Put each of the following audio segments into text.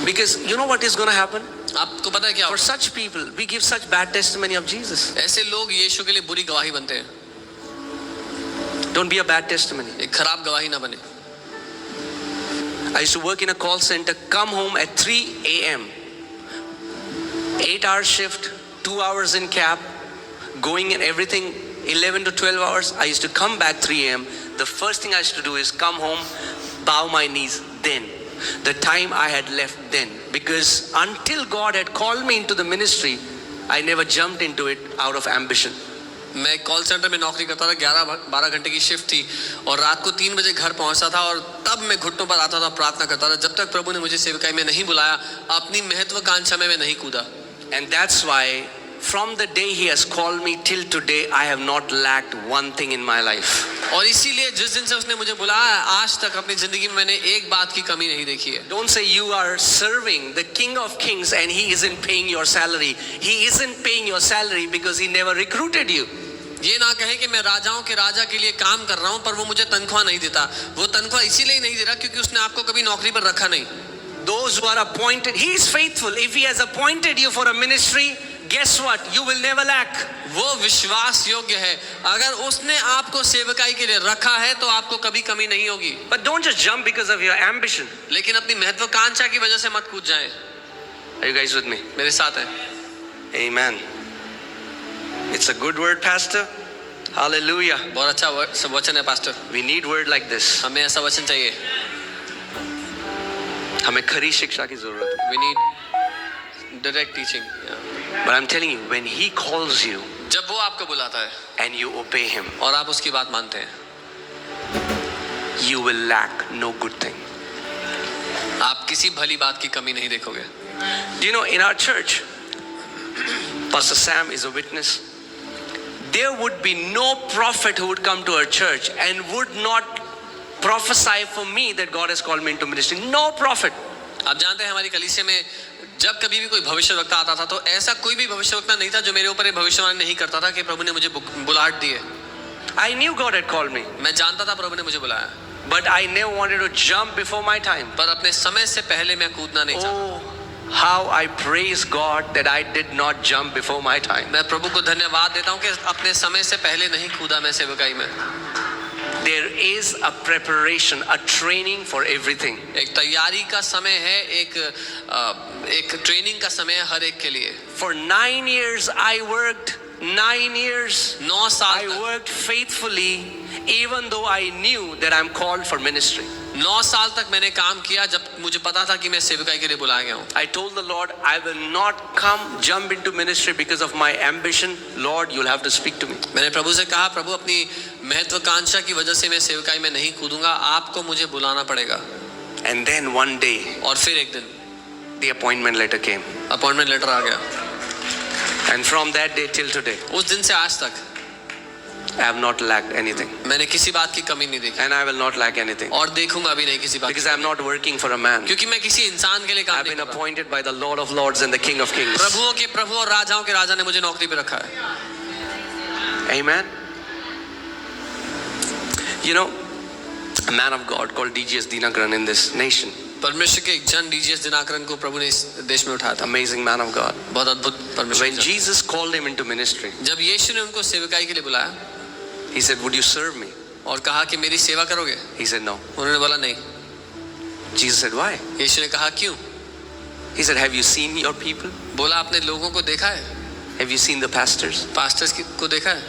Because you know what is going to happen? आपको पता है क्या For such people, we give such bad testimony of Jesus. ऐसे लोग यीशु के लिए बुरी गवाही बनते हैं. Don't be a bad testimony. एक खराब गवाही ना बने. I used to work in a call center, come home at 3 a.m. 8-hour shift, 2 hours in cab, going in everything 11 to 12 hours. I used to come back 3 a.m. The first thing I used to do is come home, bow my knees then. The time I had left then. Because until God had called me into the ministry, I never jumped into it out of ambition. मैं call centre में नौकरी करता था. 11-12 घंटे की shift थी और रात को 3 बजे घर पहुंचता था और तब मैं घुटनों पर आता था, प्रार्थना करता था. जब तक प्रभु ने मुझे सेवकाई में नहीं बुलाया, अपनी महत्वाकांक्षा में मैं नहीं कूदा. And that's why from the day he has called me till today, I have not lacked one thing in my life. और इसीलिए जिस दिन से उसने मुझे बुलाया, आज तक अपनी जिंदगी में मैंने एक बात की कमी नहीं देखी है. Don't say you are serving the King of Kings and he isn't paying your salary. He isn't paying your salary because he never recruited you. ये ना कहे कि मैं राजाओं के राजा के लिए काम कर रहा हूं पर वो मुझे तनख्वाह नहीं देता. वो तनख्वाह इसीलिए नहीं दे रहा क्योंकि उसने आपको कभी नौकरी पर रखा नहीं. Those who are appointed, he is faithful. If he has appointed you for a ministry, guess what? You will never lack. वो विश्वास योग्य है. अगर उसने आपको सेवकाई के लिए रखा है तो आपको कभी कमी नहीं होगी. But don't just jump because of your ambition. लेकिन अपनी महत्वाकांक्षा की वजह से मत कूद जाएं. Are you guys with me? मेरे साथ हैं. Amen. It's a good word, Pastor. Hallelujah. बहुत अच्छा वचन है pastor. We need word like this. हमें ऐसा वचन चाहिए. हमें खरी शिक्षा की जरूरत है. We need direct teaching. But I'm telling you, when he calls you, जब वो आपको बुलाता है and you obey him, और आप उसकी बात मानते हैं, you will lack no good thing. आप किसी भली बात की कमी नहीं देखोगे. Do you know, in our church, Pastor Sam is a witness. There would be no prophet who would come to our church and would not prophesy for me that God has called me into ministry. No prophet. आप जानते हैं हमारी कलीसिया में जब कभी भी कोई भविष्यवक्ता आता था तो ऐसा कोई भी भविष्यवक्ता नहीं था जो मेरे ऊपर भविष्यवाणी नहीं करता था कि प्रभु ने मुझे बुलाहट दी है. I knew God had called me. मैं जानता था प्रभु ने मुझे बुलाया. But I never wanted to jump before my time. पर अपने समय से पहले मैं कूदना नहीं चाहता. Oh, how I praise God that I did not jump before my time. मैं प्रभु को धन्यवाद देता हूँ कि अपने समय से पहले नहीं कूदा मैं सेवकाई में. There is a preparation, a training for everything. एक तैयारी का समय है, एक ट्रेनिंग का समय है हर एक के लिए. For 9 years I worked. 9 years. 9 साल I worked faithfully, even though I knew that I'm called for ministry. 9 साल तक मैंने काम किया जब मुझे पता था कि मैं सेवकाई के लिए बुलाया गया हूँ. I told the Lord, I will not jump into ministry because of my ambition. Lord, you'll have to speak to me. मैंने प्रभु से कहा, प्रभु अपनी महत्वाकांक्षा की वजह से मैं सेवकाई में नहीं कूदूंगा, आपको मुझे बुलाना पड़ेगा. And then one day, और फिर एक दिन the appointment letter came. Appointment letter आ गया. And from that day till today, उस दिन से आज तक I have not lacked anything. मैंने किसी बात की कमी नहीं देखी. And I will not lack anything. और देखूंगा भी नहीं किसी बात Because I am not working for a man. क्योंकि मैं किसी इंसान के लिए I काम have नहीं been कर रहा. appointed by the Lord of Lords and the King of Kings. प्रभुओं के प्रभु और राजाओं के राजा ने मुझे नौकरी पे रखा है. Amen. You know, a man of God called D.G.S. Dinakaran in this nation. परमेश्वर के एक जन D.G.S. दिनाकरन को प्रभु ने इस देश में उठाया था. Amazing man of God. बहुत अद्भुत परमेश्वर. When Jesus called him into ministry, जब यीशु ने उनको सेवकाई के लिए बुलाया, he said, would you serve me? और कहा कि मेरी सेवा करोगे? He said, no. उन्होंने बोला नहीं. Jesus said, why? यीशु ने कहा क्यों? He said, have you seen your people? बोला आपने लोगों को देखा है? Have you seen the pastors? Pastors को देखा है?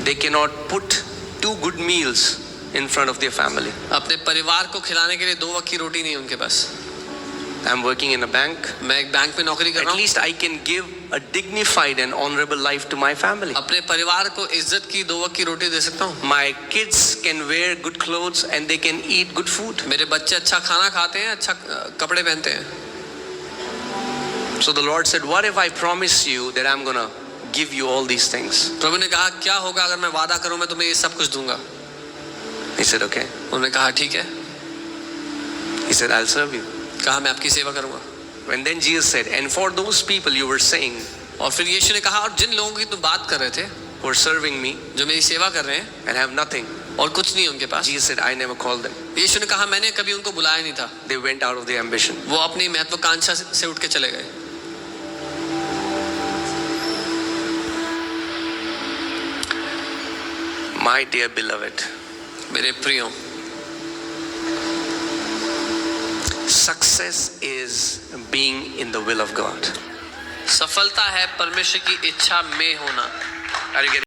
They cannot put 2 good meals in front of their family. अपने परिवार को खिलाने के लिए 2 वक्त की रोटी नहीं उनके पास. I'm working in a bank. मैं एक बैंक में नौकरी कर रहा At हूँ. least I can give a dignified and honorable life to my family. अपने परिवार को इज्जत की 2 वक्त की रोटी दे सकता हूँ. My kids can wear good clothes and they can eat good food. मेरे बच्चे अच्छा खाना खाते हैं, अच्छा कपड़े पहनते हैं. So the Lord said, what if I promise you that I'm going to give you all these things? प्रभु ने कहा क्या होगा अगर मैं वादा करूँ मैं तुम्हें ये सब कुछ दूंगा. He said, okay. उन्होंने कहा ठीक है. He said, I'll serve you. कहा मैं आपकी सेवा करूँगा. And then Jesus said, and for those people you were saying, और फिर यीशु ने कहा और जिन लोगों की तुम बात कर रहे थे, who are serving me जो मेरी सेवा कर रहे हैं and have nothing, और कुछ नहीं उनके पास। Jesus said, I never called them. यीशु ने कहा मैंने कभी उनको बुलाया नहीं था। They went out of their ambition. वो अपनी महत्वाकांक्षा से उठ के चले गए। My dear beloved, मेरे प्रियो, success is being in the will of God. सफलता है परमेश्वर की इच्छा में होना। Are you getting